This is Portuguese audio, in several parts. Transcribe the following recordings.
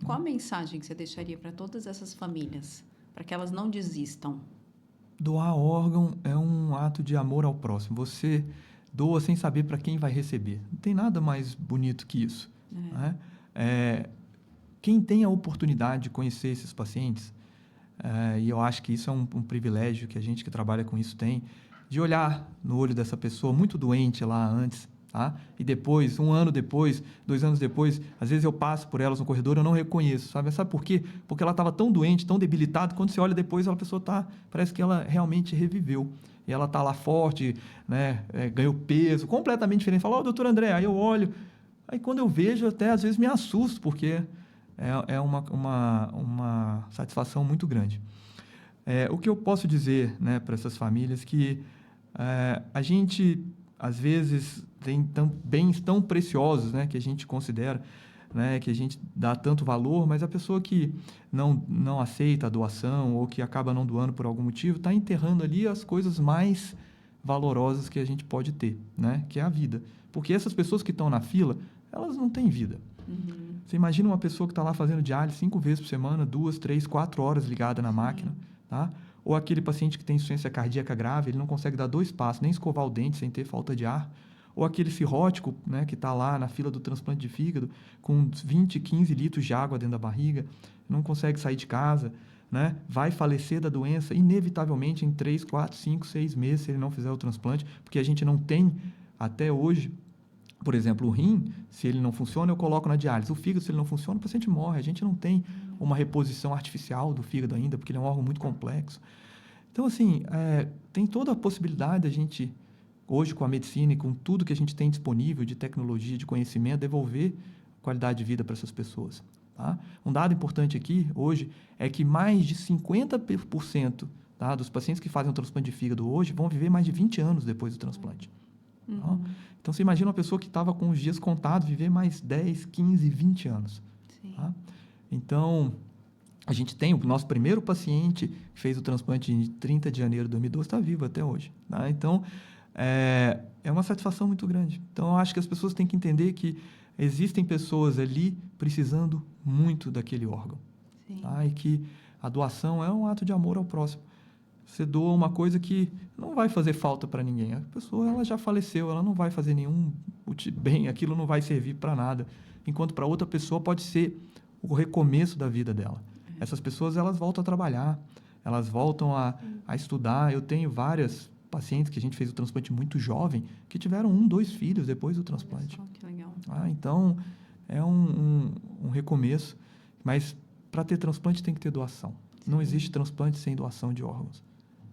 Qual a mensagem que você deixaria para todas essas famílias, para que elas não desistam? Doar órgão é um ato de amor ao próximo. Você doa sem saber para quem vai receber. Não tem nada mais bonito que isso. Né? Quem tem a oportunidade de conhecer esses pacientes, e eu acho que isso é um privilégio que a gente que trabalha com isso tem, de olhar no olho dessa pessoa muito doente lá antes, tá? E depois, 1 ano depois, 2 anos depois, às vezes eu passo por elas no corredor, eu não reconheço, sabe? Sabe por quê? Porque ela estava tão doente, tão debilitada, quando você olha depois, a pessoa parece que ela realmente reviveu. E ela está lá forte, né? Ganhou peso, completamente diferente. Fala, doutor André, aí eu olho, aí quando eu vejo, até às vezes me assusto, porque é uma satisfação muito grande. O que eu posso dizer, né, para essas famílias que a gente, às vezes, tem bens tão preciosos, né, que a gente considera, né, que a gente dá tanto valor, mas a pessoa que não aceita a doação ou que acaba não doando por algum motivo, está enterrando ali as coisas mais valorosas que a gente pode ter, né, que é a vida. Porque essas pessoas que estão na fila, elas não têm vida. Você imagina uma pessoa que está lá fazendo diálise 5 vezes por semana, 2, 3, 4 horas ligada na máquina, tá? Ou aquele paciente que tem insuficiência cardíaca grave, ele não consegue dar 2 passos, nem escovar o dente sem ter falta de ar. Ou aquele cirrótico, né, que está lá na fila do transplante de fígado, com 20, 15 litros de água dentro da barriga, não consegue sair de casa, né? Vai falecer da doença, inevitavelmente, em 3, 4, 5, 6 meses, se ele não fizer o transplante, porque a gente não tem, até hoje, por exemplo, o rim, se ele não funciona, eu coloco na diálise. O fígado, se ele não funciona, o paciente morre. A gente não tem uma reposição artificial do fígado ainda, porque ele é um órgão muito complexo. Então, assim, tem toda a possibilidade da gente, hoje com a medicina e com tudo que a gente tem disponível de tecnologia, de conhecimento, devolver qualidade de vida para essas pessoas. Tá? Um dado importante aqui, hoje, é que mais de 50%, tá, dos pacientes que fazem o transplante de fígado hoje vão viver mais de 20 anos depois do transplante. Então, você imagina uma pessoa que estava com os dias contados, viver mais 10, 15, 20 anos. Tá? Então, a gente tem o nosso primeiro paciente que fez o transplante em 30 de janeiro de 2012, está vivo até hoje. Tá? Então, é uma satisfação muito grande. Então, eu acho que as pessoas têm que entender que existem pessoas ali precisando muito daquele órgão. Tá? E que a doação é um ato de amor ao próximo. Você doa uma coisa que não vai fazer falta para ninguém. A pessoa ela já faleceu, ela não vai fazer nenhum bem, aquilo não vai servir para nada. Enquanto para outra pessoa pode ser o recomeço da vida dela. Essas pessoas elas voltam a trabalhar, elas voltam a estudar. Eu tenho várias pacientes que a gente fez o transplante muito jovem, que tiveram 1, 2 filhos depois do transplante. Olha só, que legal. Então, é um recomeço. Mas para ter transplante tem que ter doação. Não existe transplante sem doação de órgãos.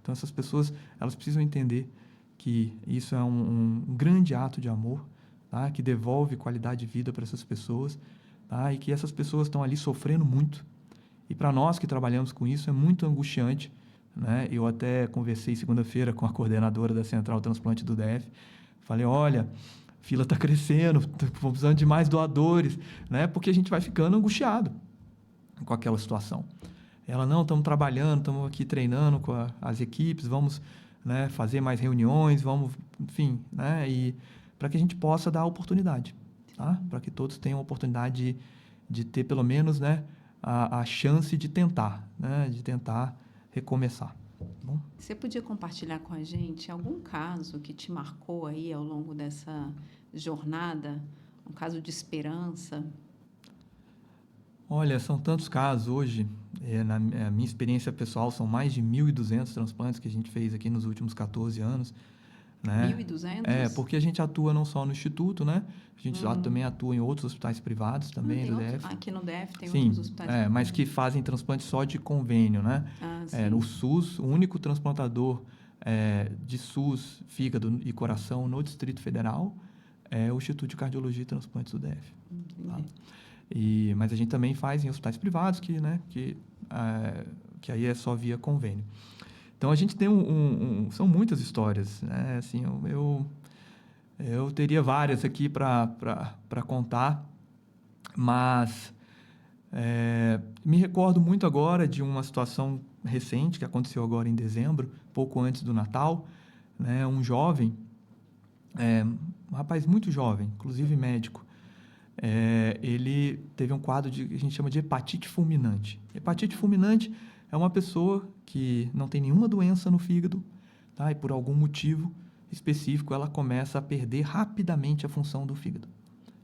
Então, essas pessoas, elas precisam entender que isso é um grande ato de amor, tá? Que devolve qualidade de vida para essas pessoas, tá? E que essas pessoas estão ali sofrendo muito. E para nós que trabalhamos com isso, é muito angustiante, né? Eu até conversei segunda-feira com a coordenadora da Central Transplante do DF. Falei, olha, a fila está crescendo, estamos precisando de mais doadores, né? Porque a gente vai ficando angustiado com aquela situação. Ela, não, estamos trabalhando, estamos aqui treinando com as equipes, vamos, né, fazer mais reuniões, vamos, enfim, né, e para que a gente possa dar a oportunidade, tá? Para que todos tenham a oportunidade de ter pelo menos, né, a chance de tentar, né, de tentar recomeçar. Bom? Você podia compartilhar com a gente algum caso que te marcou aí ao longo dessa jornada, um caso de esperança? Olha, são tantos casos hoje, na minha experiência pessoal, são mais de 1.200 transplantes que a gente fez aqui nos últimos 14 anos. Né? 1.200? Porque a gente atua não só no Instituto, né? A gente também atua em outros hospitais privados também do DF. Aqui no DF tem Sim, outros hospitais privados. mas que fazem transplante só de convênio, né? No SUS, o único transplantador de SUS, fígado e coração no Distrito Federal é o Instituto de Cardiologia e Transplantes do DF. Tá? Mas a gente também faz em hospitais privados que aí é só via convênio. Então, a gente tem são muitas histórias, né? Assim, eu teria várias aqui para contar, mas me recordo muito agora de uma situação recente que aconteceu agora em dezembro, pouco antes do Natal, né? Um jovem, um rapaz muito jovem, inclusive médico, ele teve um quadro que a gente chama de hepatite fulminante. Hepatite fulminante é uma pessoa que não tem nenhuma doença no fígado, tá? E por algum motivo específico ela começa a perder rapidamente a função do fígado.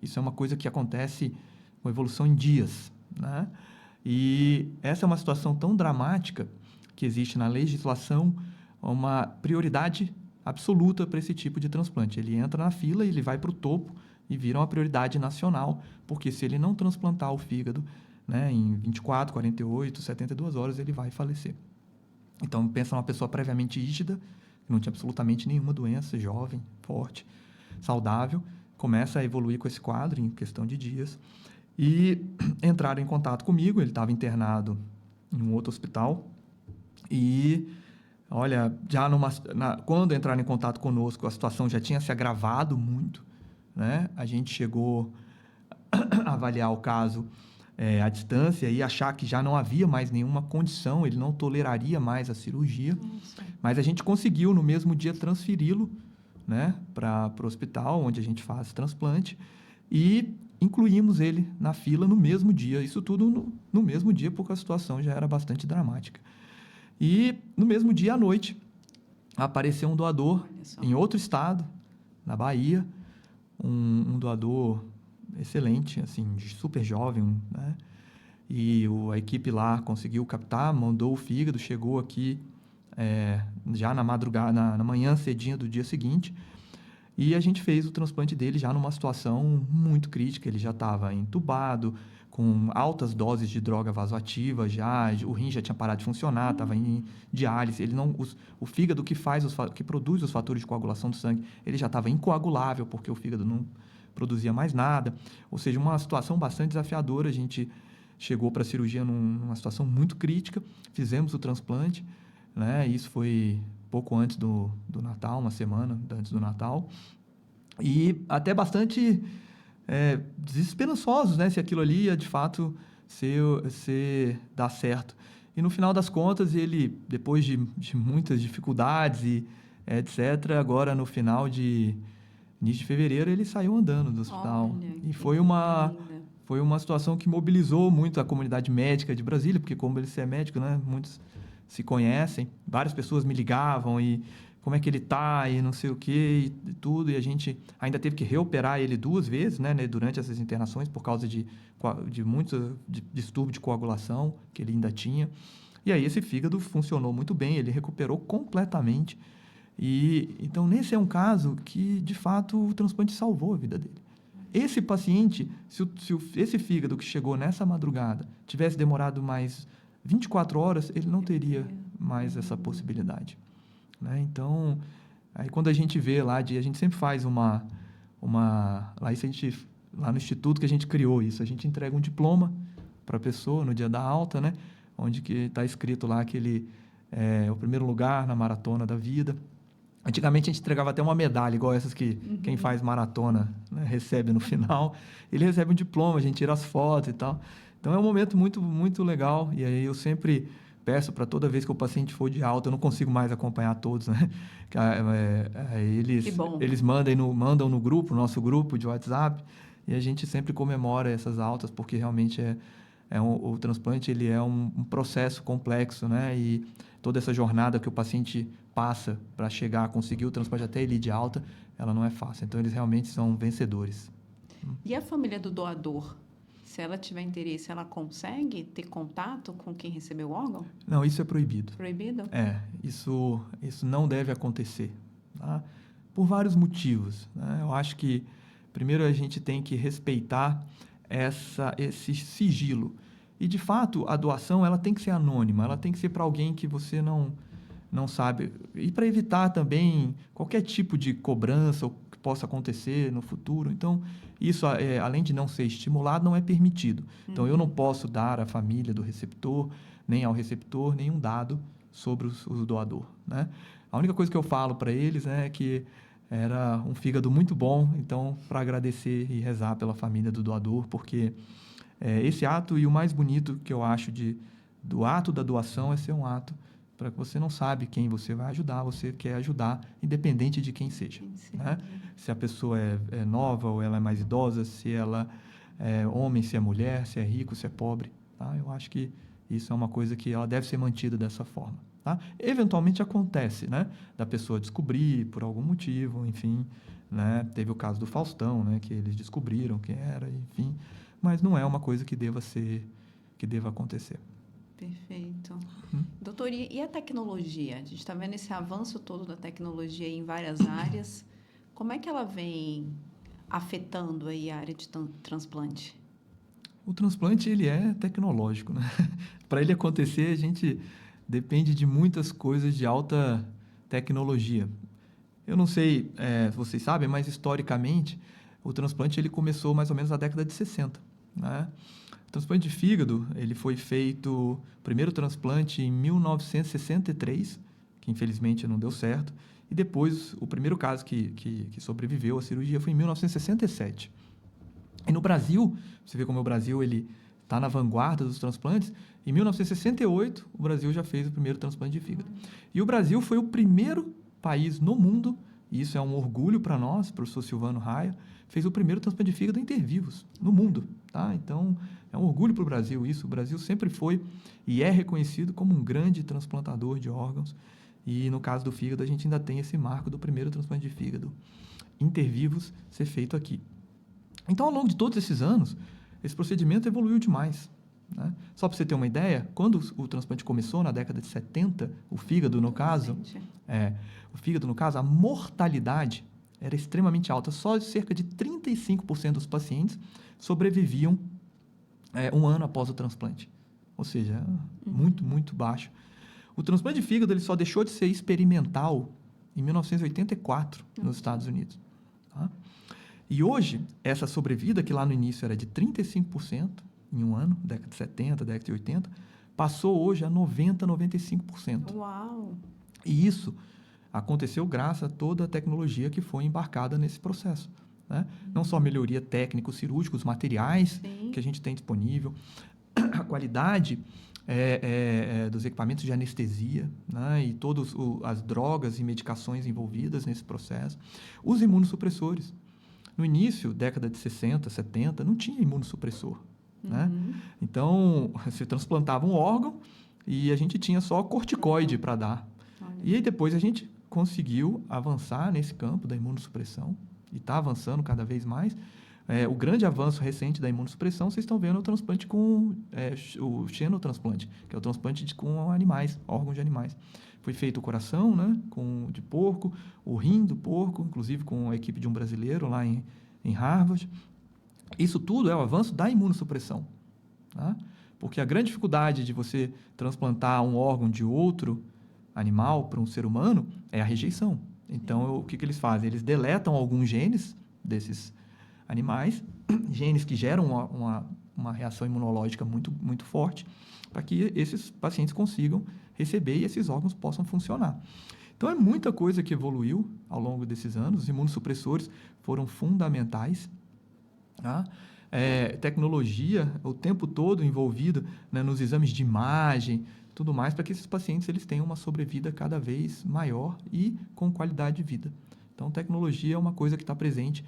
Isso é uma coisa que acontece com evolução em dias, né? E essa é uma situação tão dramática que existe na legislação uma prioridade absoluta para esse tipo de transplante. Ele entra na fila e ele vai para o topo e vira uma prioridade nacional, porque se ele não transplantar o fígado, né, em 24, 48, 72 horas, ele vai falecer. Então, pensa numa pessoa previamente rígida, que não tinha absolutamente nenhuma doença, jovem, forte, saudável, começa a evoluir com esse quadro em questão de dias, e entraram em contato comigo. Ele estava internado em um outro hospital, e, olha, já quando entraram em contato conosco, a situação já tinha se agravado muito, né? A gente chegou a avaliar o caso à distância e achar que já não havia mais nenhuma condição, ele não toleraria mais a cirurgia. Nossa. Mas a gente conseguiu, no mesmo dia, transferi-lo, né, para o hospital onde a gente faz transplante e incluímos ele na fila no mesmo dia. Isso tudo no mesmo dia, porque a situação já era bastante dramática. E no mesmo dia, à noite, apareceu um doador em outro estado, na Bahia, um doador excelente, assim, super jovem, né? E a equipe lá conseguiu captar, mandou o fígado, chegou aqui já na madrugada, na manhã cedinha do dia seguinte, e a gente fez o transplante dele já numa situação muito crítica. Ele já estava entubado, com altas doses de droga vasoativa, o rim já tinha parado de funcionar, estava em diálise. O fígado que produz os fatores de coagulação do sangue, ele já estava incoagulável, porque o fígado não produzia mais nada. Ou seja, uma situação bastante desafiadora. A gente chegou para a cirurgia numa situação muito crítica, fizemos o transplante, né? Isso foi pouco antes do Natal, uma semana antes do Natal, e até bastante desesperançosos, né? Se aquilo ali ia, de fato, dar certo. E, no final das contas, ele, depois de muitas dificuldades e etc., agora, no final início de fevereiro, ele saiu andando do hospital. Olha, e foi uma situação que mobilizou muito a comunidade médica de Brasília, porque, como ele é médico, né, muitos se conhecem, várias pessoas me ligavam e como é que ele está e não sei o que e tudo, e a gente ainda teve que reoperar ele 2 vezes, né, durante essas internações, por causa de muito distúrbio de coagulação que ele ainda tinha. E aí esse fígado funcionou muito bem, ele recuperou completamente. E então, nesse é um caso que, de fato, o transplante salvou a vida dele. Esse paciente, esse fígado que chegou nessa madrugada tivesse demorado mais 24 horas, ele não teria mais essa possibilidade, né? Então, aí quando a gente vê lá, a gente sempre faz lá no instituto que a gente criou isso, a gente entrega um diploma para a pessoa no dia da alta, né? Onde que está escrito lá que ele é o primeiro lugar na maratona da vida. Antigamente a gente entregava até uma medalha, igual essas que quem faz maratona, né, recebe no final. Ele recebe um diploma, a gente tira as fotos e tal. Então é um momento muito, muito legal. E aí eu sempre peço para toda vez que o paciente for de alta, eu não consigo mais acompanhar todos, né? Eles mandam no grupo, nosso grupo de WhatsApp, e a gente sempre comemora essas altas, porque realmente o transplante ele é um processo complexo, né? E toda essa jornada que o paciente passa para chegar a conseguir o transplante até ele ir de alta, ela não é fácil. Então, eles realmente são vencedores. E a família do doador? Se ela tiver interesse, ela consegue ter contato com quem recebeu o órgão? Não, isso é proibido. Proibido? Isso não deve acontecer, tá? Por vários motivos, né? Eu acho que, primeiro, a gente tem que respeitar esse sigilo. E, de fato, a doação ela tem que ser anônima, ela tem que ser para alguém que você não sabe. E para evitar também qualquer tipo de cobrança que possa acontecer no futuro. Então, isso, além de não ser estimulado, não é permitido. Então, eu não posso dar à família do receptor, nem ao receptor, nenhum dado sobre o doador, né? A única coisa que eu falo para eles é que era um fígado muito bom, então, para agradecer e rezar pela família do doador, porque esse ato, e o mais bonito que eu acho do ato da doação, é ser um ato para que você não sabe quem você vai ajudar, você quer ajudar, independente de quem seja, né? Se a pessoa é nova ou ela é mais idosa, se ela homem, se é mulher, se é rico, se é pobre. Tá? Eu acho que isso é uma coisa que ela deve ser mantida dessa forma. Tá? Eventualmente acontece, né, da pessoa descobrir por algum motivo, enfim, né, teve o caso do Faustão, né, que eles descobriram quem era, enfim, mas não é uma coisa que deva acontecer. Perfeito. Doutor, e a tecnologia? A gente está vendo esse avanço todo da tecnologia em várias áreas. Como é que ela vem afetando aí a área de transplante? O transplante, ele é tecnológico, né? Para ele acontecer, a gente depende de muitas coisas de alta tecnologia. Eu não sei se vocês sabem, mas historicamente, o transplante ele começou mais ou menos na década de 60, né? O transplante de fígado, ele foi feito, o primeiro transplante em 1963, que infelizmente não deu certo, e depois o primeiro caso que sobreviveu à cirurgia foi em 1967. E no Brasil, você vê como o Brasil ele está na vanguarda dos transplantes, em 1968 o Brasil já fez o primeiro transplante de fígado. E o Brasil foi o primeiro país no mundo, e isso é um orgulho para nós, professor Silvano Raia, fez o primeiro transplante de fígado inter vivos no mundo. Tá? Então, é um orgulho para o Brasil isso. O Brasil sempre foi e é reconhecido como um grande transplantador de órgãos. E no caso do fígado, a gente ainda tem esse marco do primeiro transplante de fígado inter vivos ser feito aqui. Então, ao longo de todos esses anos, esse procedimento evoluiu demais. Né? Só para você ter uma ideia, quando o transplante começou, na década de 70, o fígado, no caso, a mortalidade era extremamente alta. Só cerca de 35% dos pacientes sobreviviam um ano após o transplante. Ou seja, muito, muito baixo. O transplante de fígado ele só deixou de ser experimental em 1984, nos Estados Unidos. Tá? E hoje, essa sobrevida, que lá no início era de 35% em um ano, década de 70, década de 80, passou hoje a 90%, 95%. Uau! E isso aconteceu graças a toda a tecnologia que foi embarcada nesse processo. Né? Não só melhoria técnico-cirúrgica, os materiais que a gente tem disponível, a qualidade dos equipamentos de anestesia, né? E todas as drogas e medicações envolvidas nesse processo, os imunossupressores. No início, década de 60, 70, não tinha imunossupressor. Né? Então, você transplantava um órgão e a gente tinha só corticoide para dar. E aí depois a gente conseguiu avançar nesse campo da imunossupressão e está avançando cada vez mais. O grande avanço recente da imunossupressão, vocês estão vendo o transplante com o xenotransplante, que é o transplante com animais, órgãos de animais. Foi feito o coração, né, de porco, o rim do porco, inclusive com a equipe de um brasileiro lá em Harvard. Isso tudo é o avanço da imunossupressão. Tá? Porque a grande dificuldade de você transplantar um órgão de outro animal para um ser humano é a rejeição. Então, o que eles fazem? Eles deletam alguns genes desses animais, genes que geram uma reação imunológica muito, muito forte, para que esses pacientes consigam receber e esses órgãos possam funcionar. Então, é muita coisa que evoluiu ao longo desses anos. Os imunossupressores foram fundamentais. Tá? Tecnologia o tempo todo envolvida, né, nos exames de imagem, tudo mais, para que esses pacientes eles tenham uma sobrevida cada vez maior e com qualidade de vida. Então, tecnologia é uma coisa que está presente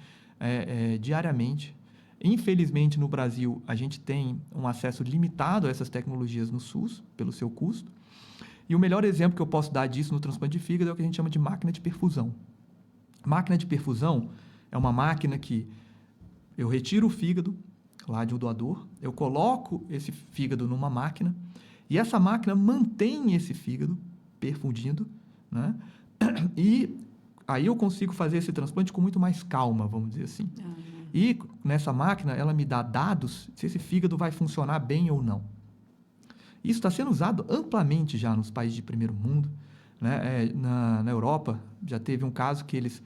diariamente. Infelizmente, no Brasil, a gente tem um acesso limitado a essas tecnologias no SUS, pelo seu custo. E o melhor exemplo que eu posso dar disso no transplante de fígado é o que a gente chama de máquina de perfusão. Máquina de perfusão é uma máquina que eu retiro o fígado lá de um doador, eu coloco esse fígado numa máquina e essa máquina mantém esse fígado perfundindo, né? E aí eu consigo fazer esse transplante com muito mais calma, vamos dizer assim. E nessa máquina, ela me dá dados se esse fígado vai funcionar bem ou não. Isso está sendo usado amplamente já nos países de primeiro mundo. Né? Na Europa, já teve um caso que eles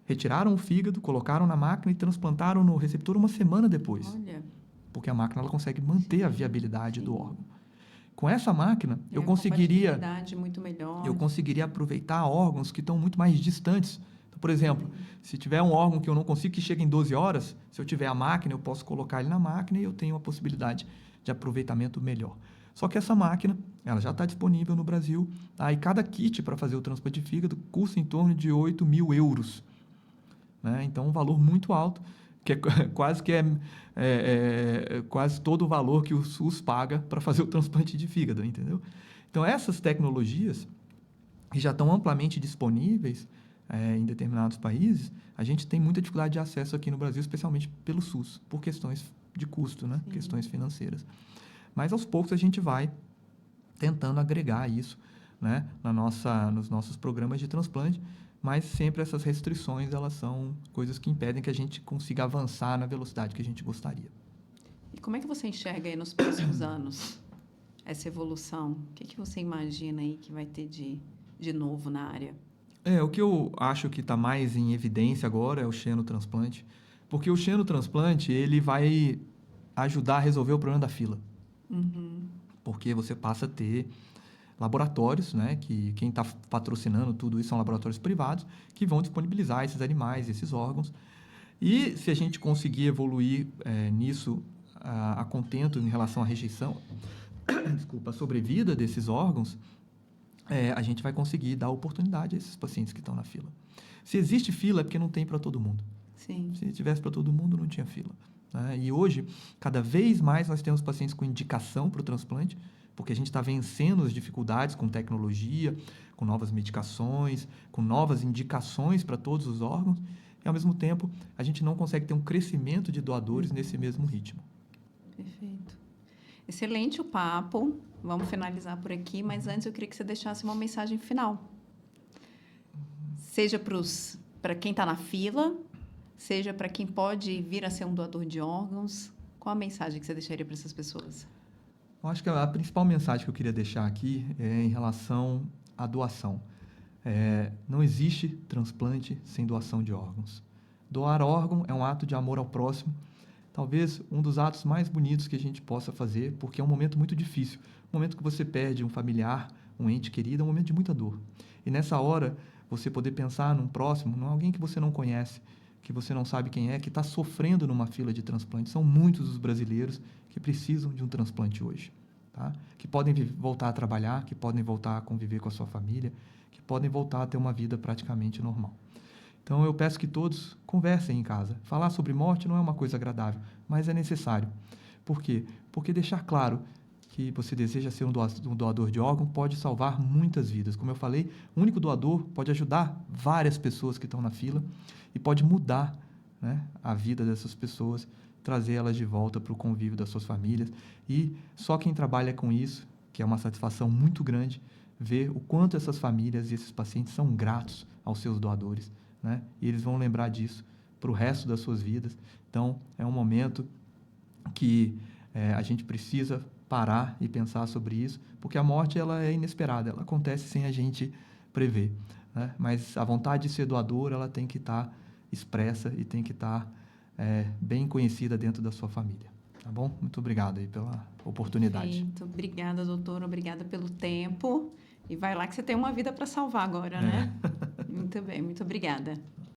retiraram o fígado, colocaram na máquina e transplantaram no receptor uma semana depois. Olha. Porque a máquina ela consegue manter a viabilidade do órgão. Com essa máquina, eu muito melhor. Eu conseguiria aproveitar órgãos que estão muito mais distantes. Então, por exemplo, se tiver um órgão que eu não consigo que chegue em 12 horas, se eu tiver a máquina, eu posso colocar ele na máquina e eu tenho uma possibilidade de aproveitamento melhor. Só que essa máquina, ela já está disponível no Brasil, tá? E cada kit para fazer o transplante de fígado custa em torno de 8.000 euros. Né? Então, um valor muito alto que é quase todo o valor que o SUS paga para fazer o transplante de fígado, entendeu? Então, essas tecnologias que já estão amplamente disponíveis em determinados países, a gente tem muita dificuldade de acesso aqui no Brasil, especialmente pelo SUS, por questões de custo, né? Questões financeiras. Mas, aos poucos, a gente vai tentando agregar isso, né? Nos nossos programas de transplante, mas sempre essas restrições, elas são coisas que impedem que a gente consiga avançar na velocidade que a gente gostaria. E como é que você enxerga aí nos próximos anos essa evolução? O que você imagina aí que vai ter de novo na área? O que eu acho que está mais em evidência agora é o xenotransplante, porque o xenotransplante, ele vai ajudar a resolver o problema da fila. Porque você passa a ter laboratórios, né, que quem está patrocinando tudo isso são laboratórios privados, que vão disponibilizar esses animais, esses órgãos. E se a gente conseguir evoluir nisso a contento em relação à rejeição, a sobrevida desses órgãos, a gente vai conseguir dar oportunidade a esses pacientes que estão na fila. Se existe fila, é porque não tem para todo mundo. Sim. Se tivesse para todo mundo, não tinha fila. Né? E hoje, cada vez mais nós temos pacientes com indicação para o transplante, porque a gente está vencendo as dificuldades com tecnologia, com novas medicações, com novas indicações para todos os órgãos, e, ao mesmo tempo, a gente não consegue ter um crescimento de doadores nesse mesmo ritmo. Perfeito. Excelente o papo. Vamos finalizar por aqui, mas antes eu queria que você deixasse uma mensagem final. Seja para quem está na fila, seja para quem pode vir a ser um doador de órgãos. Qual a mensagem que você deixaria para essas pessoas? Eu acho que a principal mensagem que eu queria deixar aqui é em relação à doação. Não existe transplante sem doação de órgãos. Doar órgão é um ato de amor ao próximo, talvez um dos atos mais bonitos que a gente possa fazer, porque é um momento muito difícil. Um momento que você perde um familiar, um ente querido, é um momento de muita dor. E nessa hora, você poder pensar num próximo, em alguém que você não conhece, que você não sabe quem é, que está sofrendo numa fila de transplante. São muitos os brasileiros que precisam de um transplante hoje, tá? Que podem voltar a trabalhar, que podem voltar a conviver com a sua família, que podem voltar a ter uma vida praticamente normal. Então, eu peço que todos conversem em casa. Falar sobre morte não é uma coisa agradável, mas é necessário. Por quê? Porque deixar claro que você deseja ser um doador de órgão pode salvar muitas vidas. Como eu falei, o único doador pode ajudar várias pessoas que estão na fila e pode mudar, né, a vida dessas pessoas, trazer elas de volta para o convívio das suas famílias. E só quem trabalha com isso, que é uma satisfação muito grande, ver o quanto essas famílias e esses pacientes são gratos aos seus doadores, né? E eles vão lembrar disso para o resto das suas vidas. Então, é um momento que a gente precisa parar e pensar sobre isso, porque a morte ela é inesperada, ela acontece sem a gente prever, né? Mas a vontade de ser doador, ela tem que estar expressa e tem que estar bem conhecida dentro da sua família. Tá bom? Muito obrigado aí pela oportunidade. Perfeito. Obrigada, doutor. Obrigada pelo tempo. E vai lá que você tem uma vida para salvar agora, né? Muito bem. Muito obrigada.